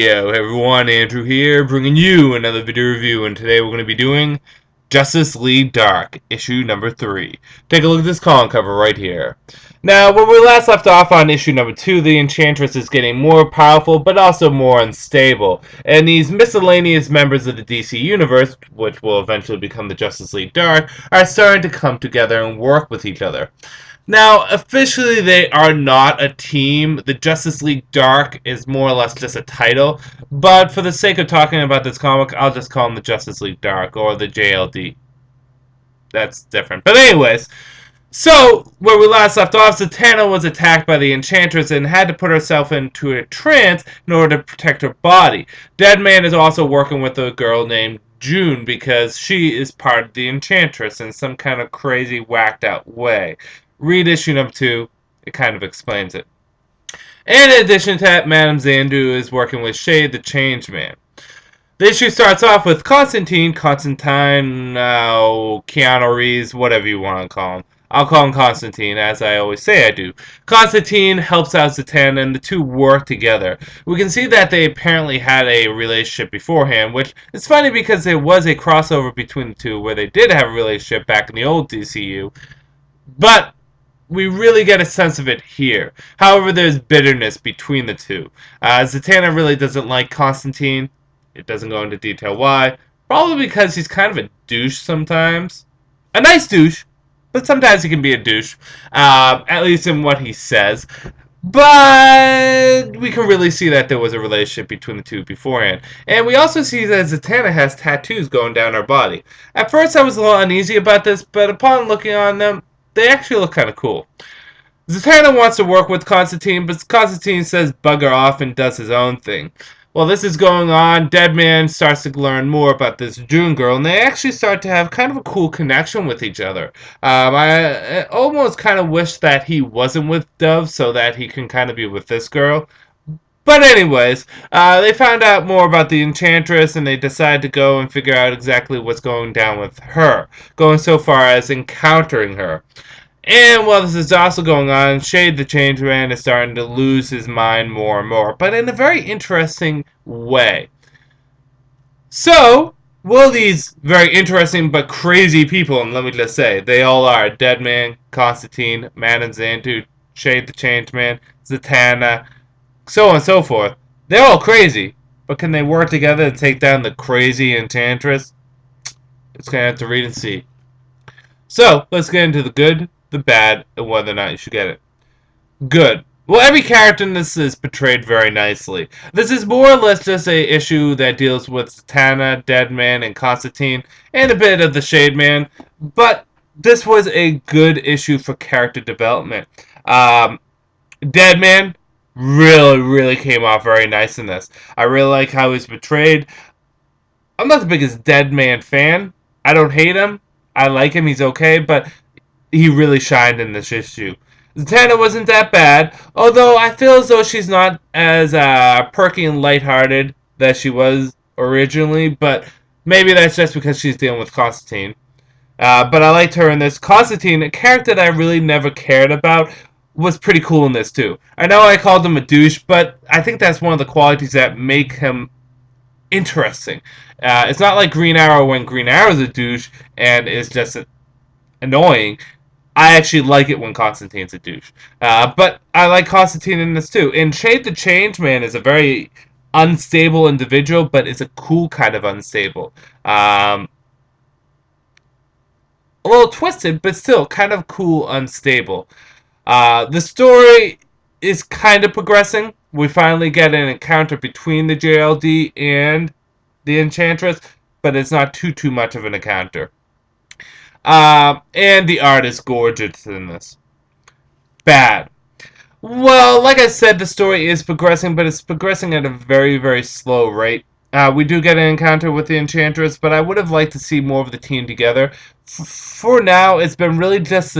Yo everyone, Andrew here, bringing you another video review, and today we're going to be doing Justice League Dark, issue number 3. Take a look at this column cover right here. Now, when we last left off on issue number 2, the Enchantress is getting more powerful, but also more unstable, and these miscellaneous members of the DC Universe, which will eventually become the Justice League Dark, are starting to come together and work with each other. Now, officially, they are not a team. The Justice League Dark is more or less just a title. But for the sake of talking about this comic, I'll just call them the Justice League Dark or the JLD. That's different. But anyways, so where we last left off, Zatanna was attacked by the Enchantress and had to put herself into a trance in order to protect her body. Deadman is also working with a girl named June because she is part of the Enchantress in some kind of crazy, whacked out way. Read issue number 2. It kind of explains it. And in addition to that, Madame Xanadu is working with Shade, the Changeman. The issue starts off with Constantine, Keanu Reeves, whatever you want to call him. I'll call him Constantine, as I always say I do. Constantine helps out Zatanna, and the two work together. We can see that they apparently had a relationship beforehand, which is funny because there was a crossover between the two where they did have a relationship back in the old DCU. But we really get a sense of it here. However, there's bitterness between the two. Zatanna really doesn't like Constantine. It doesn't go into detail why. Probably because he's kind of a douche sometimes. A nice douche, but sometimes he can be a douche. At least in what he says. But we can really see that there was a relationship between the two beforehand. And we also see that Zatanna has tattoos going down her body. At first I was a little uneasy about this, but upon looking on them, they actually look kind of cool. Zatanna wants to work with Constantine, but Constantine says bugger off and does his own thing. While this is going on, Deadman starts to learn more about this June girl, and they actually start to have kind of a cool connection with each other. I almost kind of wish that he wasn't with Dove so that he can kind of be with this girl. But anyways, they found out more about the Enchantress, and they decide to go and figure out exactly what's going down with her, going so far as encountering her. And while this is also going on, Shade the Changeman is starting to lose his mind more and more, but in a very interesting way. So, will these very interesting but crazy people, and let me just say, they all are, Deadman, Constantine, Madame Xanadu, Shade the Changeman, Zatanna, so on and so forth. They're all crazy, but can they work together to take down the crazy Enchantress? It's going to have to read and see. So, let's get into the good, the bad, and whether or not you should get it. Good. Well, every character in this is portrayed very nicely. This is more or less just a issue that deals with Zatanna, Deadman, and Constantine, and a bit of the Shade Man, but this was a good issue for character development. Deadman really came off very nice in this. I really like how he's portrayed. I'm not the biggest Deadman fan. I don't hate him. I like him. He's okay, but he really shined in this issue. Zatanna wasn't that bad, although I feel as though she's not as perky and lighthearted that she was originally, but maybe that's just because she's dealing with Constantine. But I liked her in this. Constantine, a character that I really never cared about, was pretty cool in this too. I know I called him a douche, but I think that's one of the qualities that make him interesting. It's not like Green Arrow when Green Arrow's a douche and is just annoying. I actually like it when Constantine's a douche. But I like Constantine in this too. And Shade the Changeman is a very unstable individual, but it's a cool kind of unstable. A little twisted, but still kind of cool, unstable. The story is kind of progressing. We finally get an encounter between the JLD and the Enchantress, but it's not too much of an encounter. And the art is gorgeous in this. Bad. Well, like I said, the story is progressing, but it's progressing at a very slow rate. We do get an encounter with the Enchantress, but I would have liked to see more of the team together. For now, it's been really just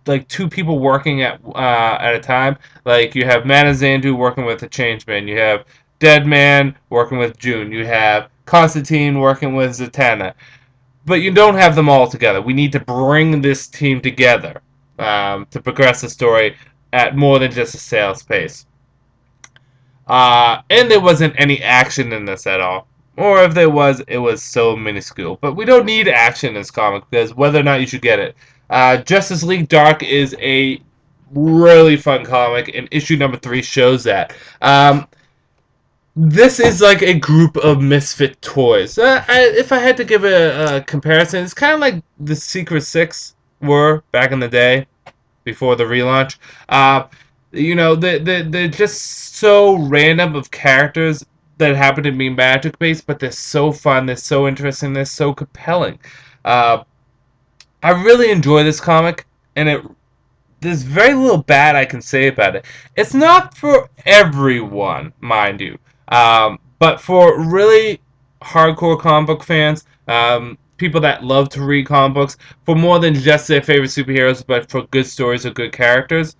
like two people working at a time. Like you have Madame Xanadu working with the Changeman, you have Deadman working with June, you have Constantine working with Zatanna. But you don't have them all together. We need to bring this team together to progress the story at more than just a sales pace. And there wasn't any action in this at all. Or if there was, it was so minuscule. But we don't need action in this comic because whether or not you should get it. Justice League Dark is a really fun comic, and issue number 3 shows that. This is like a group of misfit toys. If I had to give a comparison, it's kind of like the Secret Six were back in the day before the relaunch. Uh, they're just so random of characters that happen to be magic based, but they're so fun, they're so interesting, they're so compelling. Uh, I really enjoy this comic, and there's very little bad I can say about it. It's not for everyone, mind you, but for really hardcore comic book fans, people that love to read comic books, for more than just their favorite superheroes, but for good stories or good characters,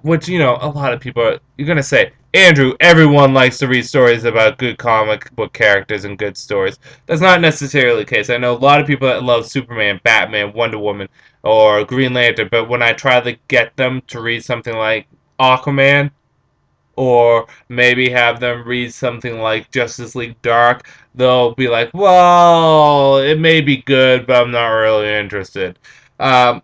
which, a lot of people you're going to say, Andrew, everyone likes to read stories about good comic book characters and good stories. That's not necessarily the case. I know a lot of people that love Superman, Batman, Wonder Woman, or Green Lantern, but when I try to get them to read something like Aquaman, or maybe have them read something like Justice League Dark, they'll be like, well, it may be good, but I'm not really interested. Um,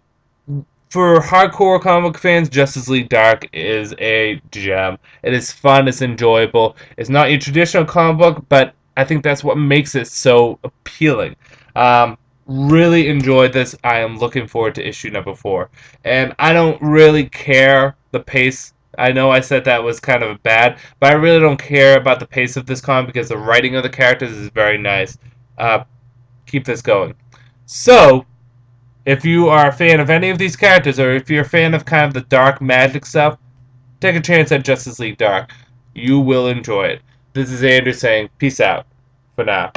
for hardcore comic fans, Justice League Dark is a gem. It is fun, it's enjoyable. It's not your traditional comic book, but I think that's what makes it so appealing. Really enjoyed this. I am looking forward to issue number 4. And I don't really care the pace. I know I said that was kind of bad, but I really don't care about the pace of this comic because the writing of the characters is very nice. Keep this going. So, if you are a fan of any of these characters, or if you're a fan of kind of the dark magic stuff, take a chance at Justice League Dark. You will enjoy it. This is Andrew saying peace out for now.